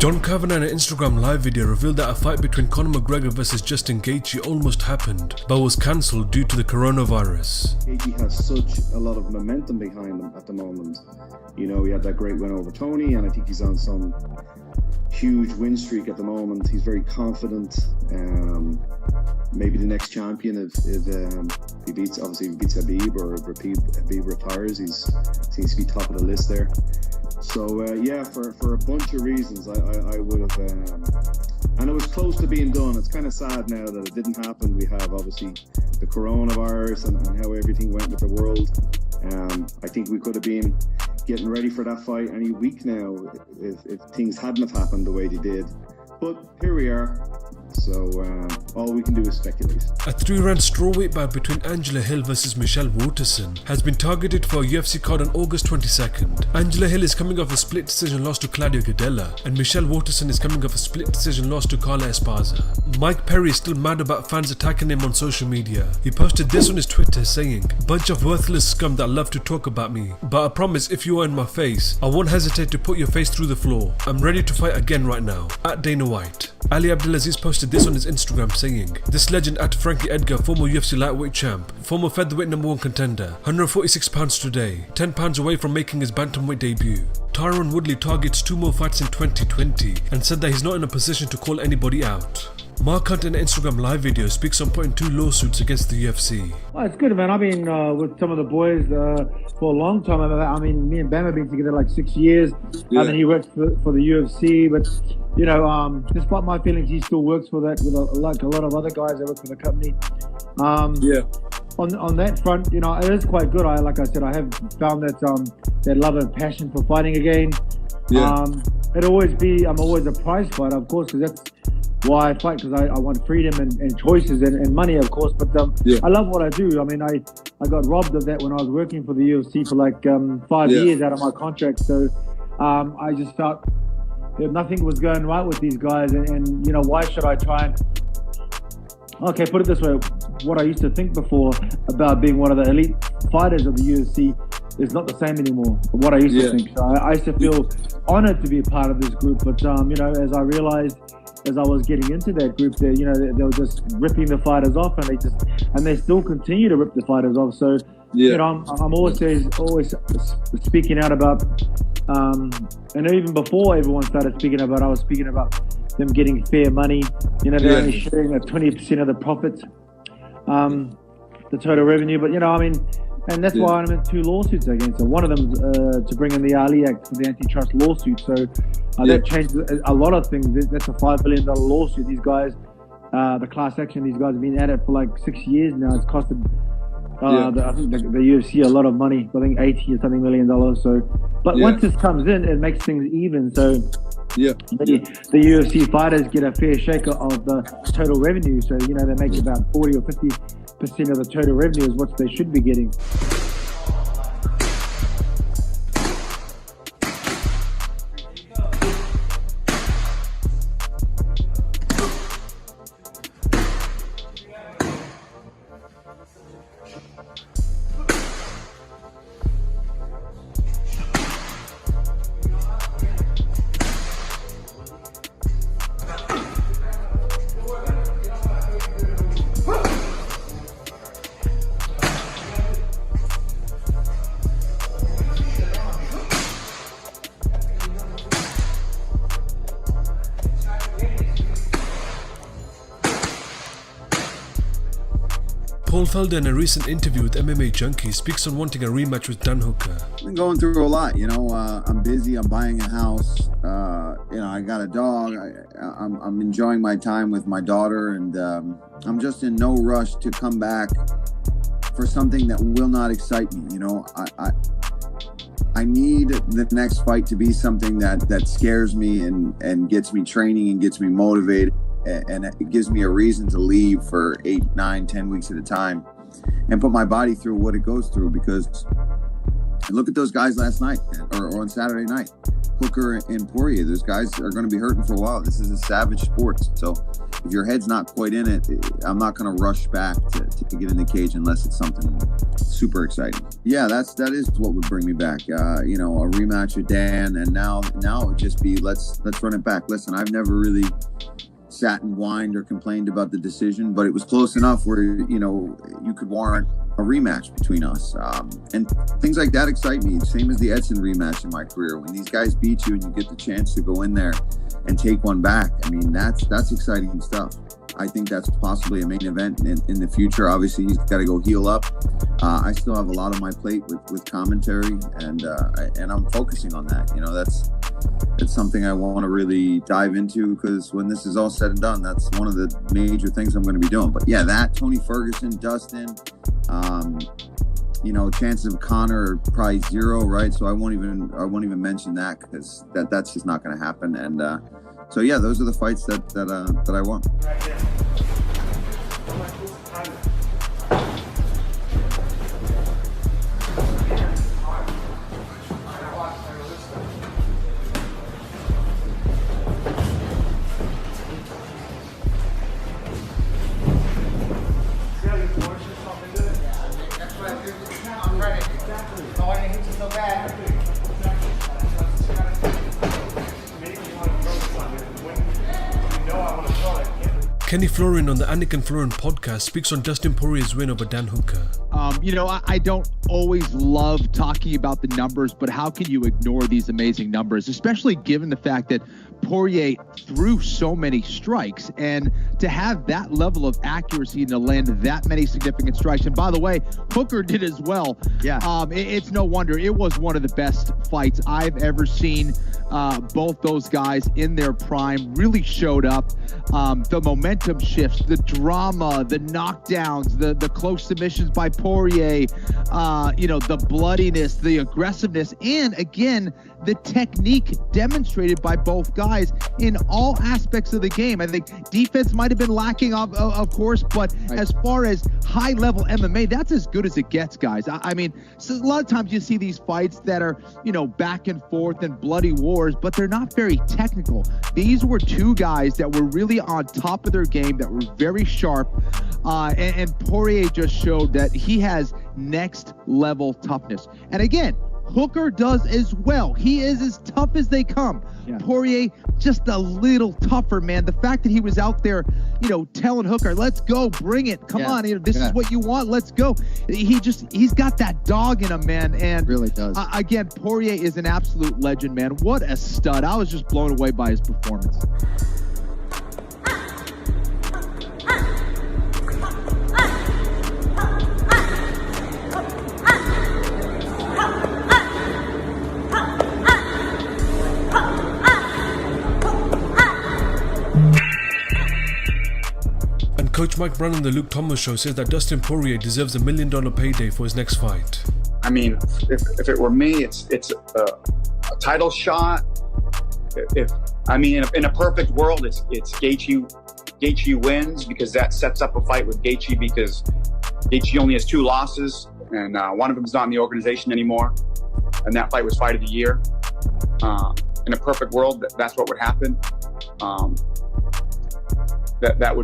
John Kavanagh in an Instagram live video revealed that a fight between Conor McGregor versus Justin Gaethje almost happened, but was cancelled due to the coronavirus. Gaethje has such a lot of momentum behind him at the moment. You know, he had that great win over Tony, and I think he's on some huge win streak at the moment. He's very confident. Maybe the next champion if he beats Khabib, or if Khabib retires. He seems to be top of the list there. So yeah, for a bunch of reasons, I would have, and it was close to being done. It's kind of sad now that it didn't happen. We have obviously the coronavirus and how everything went with the world. I think we could have been getting ready for that fight any week now if things hadn't have happened the way they did. But here we are. So all we can do is speculate. A 3-round strawweight bout between Angela Hill versus Michelle Waterson has been targeted for a UFC card on August 22nd. Angela Hill is coming off a split decision loss to Claudia Gadelha, and Michelle Waterson is coming off a split decision loss to Carla Esparza. Mike Perry is still mad about fans attacking him on social media. He posted this on his Twitter saying, "Bunch of worthless scum that love to talk about me, but I promise if you are in my face, I won't hesitate to put your face through the floor. I'm ready to fight again right now. At Dana White." Ali Abdel Aziz posted this on his Instagram saying, "This legend at Frankie Edgar, former UFC lightweight champ, former featherweight #1 contender, 146 pounds today, 10 pounds away from making his bantamweight debut. Tyron Woodley targets 2 more fights in 2020 and said that he's not in a position to call anybody out." Mark Hunt in an Instagram live video speaks on putting 2 lawsuits against the UFC. Well, it's good, man. I've been with some of the boys for a long time. I mean, me and Bam have been together like 6 years. Yeah. And then he works for the UFC, but you know, despite my feelings, he still works for that with like a lot of other guys that work for the company. Yeah. On that front, you know, it is quite good. Like I said, I have found that love and passion for fighting again. Yeah. I'm always a prize fighter, of course, because that's why I fight, because I want freedom and choices and money, of course. But yeah. I love what I do. I mean, I got robbed of that when I was working for the UFC for like 5 years out of my contract. So I just felt that nothing was going right with these guys, and you know, why should I try and put it this way, what I used to think before about being one of the elite fighters of the UFC is not the same anymore, what I used to think. So I used to feel honored to be a part of this group, but you know, as I realized as I was getting into that group, there, you know, they were just ripping the fighters off, and they still continue to rip the fighters off. So you know, I'm always speaking out about, and even before everyone started speaking about, I was speaking about them getting fair money. You know, they're only sharing 20% of the profits, the total revenue. But you know, I mean, and that's why I'm in 2 lawsuits against them. One of them to bring in the Ali Act for the antitrust lawsuit. So that changes a lot of things. That's a $5 billion lawsuit. These guys, the class action, these guys have been at it for like 6 years now. It's costed I think the UFC a lot of money. I think $80 or something million. So, but once this comes in, it makes things even. So the UFC fighters get a fair shake of the total revenue. So you know, they make about 40 or 50% of the total revenue is what they should be getting. Paul Felder in a recent interview with MMA Junkie speaks on wanting a rematch with Dan Hooker. I've been going through a lot, you know. I'm busy, I'm buying a house, you know, I got a dog, I'm enjoying my time with my daughter, and I'm just in no rush to come back for something that will not excite me, you know. I need the next fight to be something that scares me and gets me training and gets me motivated. And it gives me a reason to leave for 8, 9, 10 weeks at a time and put my body through what it goes through, because And look at those guys last night or on Saturday night. Hooker and Poirier, those guys are going to be hurting for a while. This is a savage sport. So if your head's not quite in it, I'm not going to rush back to get in the cage unless it's something super exciting. Yeah, that is what would bring me back. A rematch with Dan, and now it would just be let's run it back. Listen, I've never really sat and whined or complained about the decision, but it was close enough where you could warrant a rematch between us, and things like that excite me. Same as the Edson rematch in my career. When these guys beat you and you get the chance to go in there and take one back, I mean, that's exciting stuff. I think that's possibly a main event in the future. Obviously, he's got to go heal up. I still have a lot on my plate with commentary, and I'm focusing on that. It's something I want to really dive into, because when this is all said and done, that's one of the major things I'm going to be doing. But yeah, that Tony Ferguson, Dustin, chances of Conor are probably zero, right? So I won't even mention that, because that's just not going to happen. And so yeah, those are the fights that I want. Kenny Florian on the Anik and Florian podcast speaks on Justin Poirier's win over Dan Hooker. I don't always love talking about the numbers, but how can you ignore these amazing numbers, especially given the fact that Poirier threw so many strikes, and to have that level of accuracy and to land that many significant strikes. And by the way, Hooker did as well. Yeah. It's no wonder. It was one of the best fights I've ever seen. Both those guys in their prime really showed up. The momentum shifts, the drama, the knockdowns, the close submissions by Poirier, the bloodiness, the aggressiveness, and again, the technique demonstrated by both guys in all aspects of the game. I think defense might have been lacking, of course, but right. As far as high-level MMA, that's as good as it gets, guys. I mean, so a lot of times you see these fights that are, back and forth and bloody wars, but they're not very technical. These were two guys that were really on top of their game, that were very sharp, and Poirier just showed that he has next-level toughness. And again, Hooker does as well. He is as tough as they come. Yeah. Poirier, just a little tougher, man. The fact that he was out there, telling Hooker, let's go, bring it. Come on, this is what you want. Let's go. He's got that dog in him, man. And really does. Again, Poirier is an absolute legend, man. What a stud. I was just blown away by his performance. Coach Mike Brown on the Luke Thomas Show says that Dustin Poirier deserves $1 million payday for his next fight. I mean, if it were me, it's a title shot. In a perfect world, it's Gaethje wins, because that sets up a fight with Gaethje, because Gaethje only has 2 losses, and one of them is not in the organization anymore, and that fight was fight of the year. In a perfect world, that's what would happen. That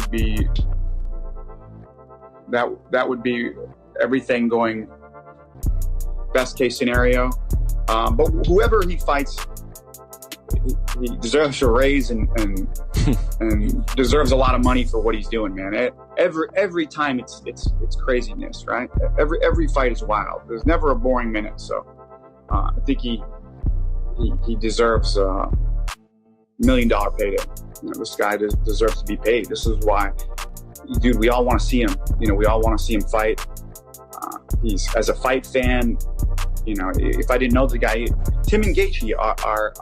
would be everything going best case scenario. But whoever he fights, he deserves a raise and deserves a lot of money for what he's doing, man. Every time it's craziness, right? Every fight is wild. There's never a boring minute. So I think he deserves a $1 million payday. This guy deserves to be paid. This is why, dude, we all want to see him. We all want to see him fight. He's, as a fight fan, if I didn't know the guy, Tim and Gaethje are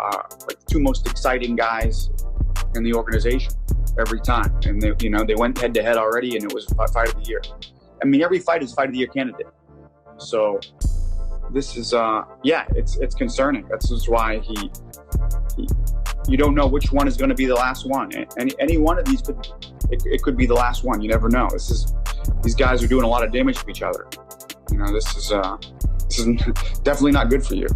like the 2 most exciting guys in the organization every time. And they went head to head already, and it was fight of the year. I mean, every fight is fight of the year candidate. So this is, it's concerning. That's just why you don't know which one is going to be the last one. Any one of these could be the last one. You never know. These guys are doing a lot of damage to each other. This is this is definitely not good for you.